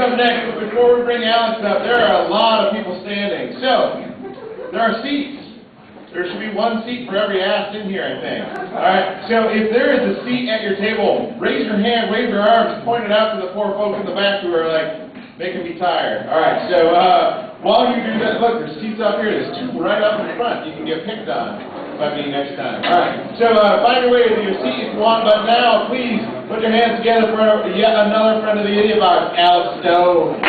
up next, but before we bring Alex up, there are a lot of people standing. So, there are seats. There should be one seat for every ass in here, I think. Alright, so if there is a seat at your table, raise your hand, wave your arms, point it out to the poor folks in the back who are like, making me tired. Alright, so while you do that, look, there's seats up here. There's two right up in front. You can get picked on by me next time. Alright, so find your way to your seat if you want, but now, please, put your hands together for yet another friend of the Idiot Box, Alex Stone.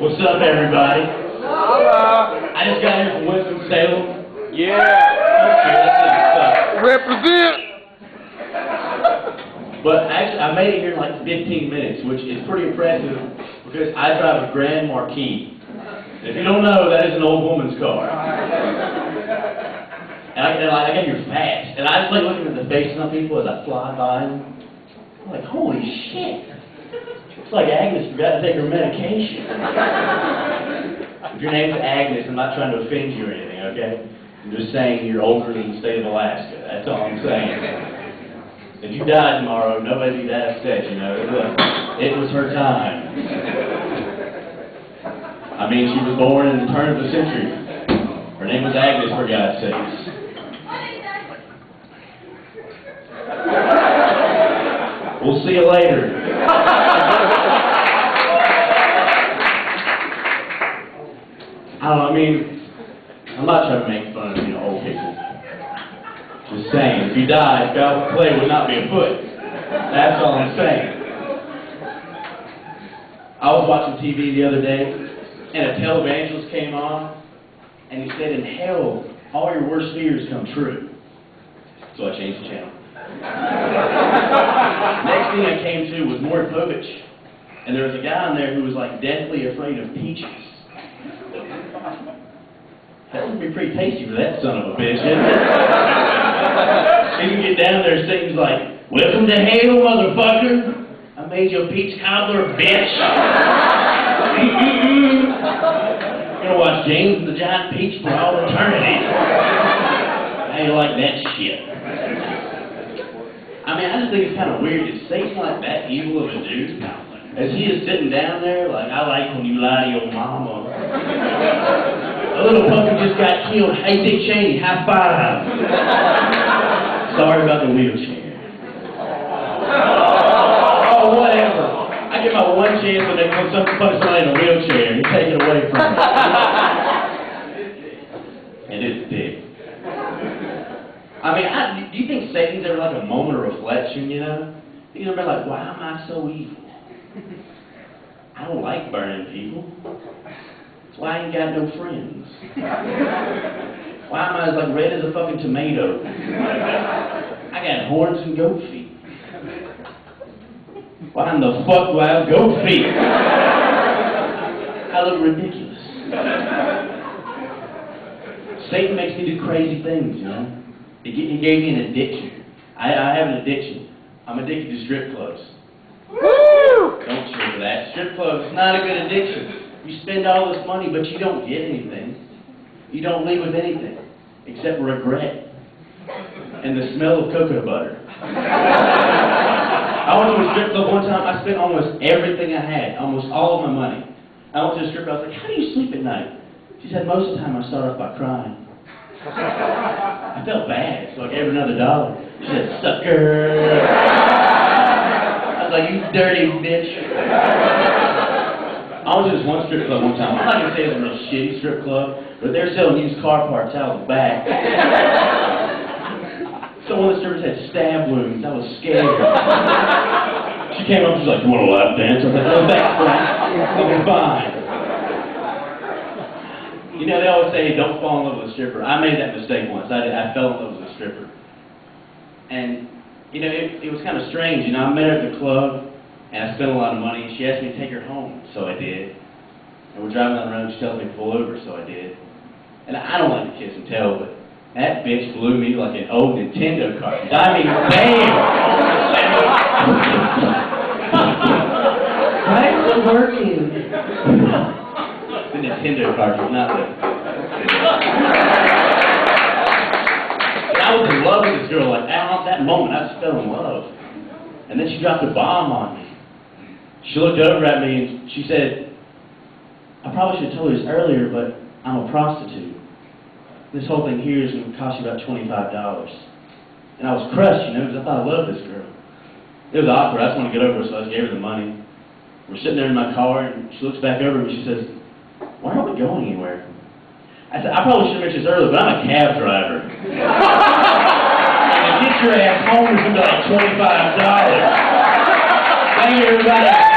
What's up, everybody? Hello. I just got here from Winston-Salem. Yeah. Represent. But actually, I made it here in like 15 minutes, which is pretty impressive because I drive a Grand Marquis. If you don't know, that is an old woman's car. And I got here fast. And I just like looking at the faces of people as I fly by them. I'm like, holy shit. It's like Agnes forgot to take her medication. If your name's Agnes, I'm not trying to offend you or anything, okay? I'm just saying you're older than the state of Alaska. That's all I'm saying. If you died tomorrow, nobody'd be that upset, you know. It was her time. I mean, she was born in the turn of the century. Her name was Agnes, for God's sakes. We'll see you later. I don't know, I mean, I'm not trying to make fun of, old people. Just saying, if you died, foul play would not be afoot. That's all I'm saying. I was watching TV the other day, and a televangelist came on, and he said, in hell, all your worst fears come true. So I changed the channel. Next thing I came to was Maury Povich, and there was a guy on there who was like deathly afraid of peaches. That would be pretty tasty for that son of a bitch, isn't it? He can get down there and sings like, welcome to hell, motherfucker. I made you a peach cobbler, bitch. You're gonna watch James and the Giant Peach for all eternity. How you like that shit? I mean, I just think it's kind of weird. Is Satan like that evil of a dude? As he is sitting down there, like, I like when you lie to your mama. A little punk who just got killed. Hey, Dick Cheney, high five. Sorry about the wheelchair. Oh, whatever. I get my one chance when they put somebody in a wheelchair and take it away from me. And it's big. I mean, do you think Satan's ever like a moment of reflection, you know? He's ever been like, why am I so evil? I don't like burning people. That's why I ain't got no friends. Why am I as like red as a fucking tomato? I got horns and goat feet. Why in the fuck do I have goat feet? I look ridiculous. Satan makes me do crazy things, you know? He gave me an addiction. I have an addiction. I'm addicted to strip clubs. Woo! Don't cheer for that. Strip clubs is not a good addiction. You spend all this money, but you don't get anything. You don't leave with anything, except regret and the smell of coconut butter. I went to a strip club one time. I spent almost everything I had, almost all of my money. I went to a strip club. I was like, how do you sleep at night? She said, most of the time I start off by crying. I felt bad, so I gave her another $1. She said, sucker. I was like, you dirty bitch. I was at this one strip club one time. I'm not going to say it was a real shitty strip club, but they're selling used car parts out of the back. So one of the strippers had stab wounds. I was scared. She came up and she was like, you want a lap dance? I was like, no, thanks, Frank. I'll be fine. You know, they always say, don't fall in love with a stripper. I made that mistake once. I fell in love with a stripper. And, you know, it was kind of strange. You know, I met her at the club, and I spent a lot of money, and she asked me to take her home, so I did. And we're driving down the road, and she tells me to pull over, so I did. And I don't like to kiss and tell, but that bitch blew me like an old Nintendo cartridge. I mean, bam! Why is it working? The Nintendo cartridge, not the... I was in love with this girl, like, that that moment, I just fell in love. And then she dropped a bomb on me. She looked over at me and she said, I probably should have told you this earlier, but I'm a prostitute. This whole thing here is going to cost you about $25. And I was crushed, you know, because I thought I loved this girl. It was awkward. I just wanted to get over it, so I just gave her the money. We're sitting there in my car, and she looks back over and she says, why aren't we going anywhere? I said, I probably should have mentioned this earlier, but I'm a cab driver. And to get your ass home is about $25. Thank you, everybody.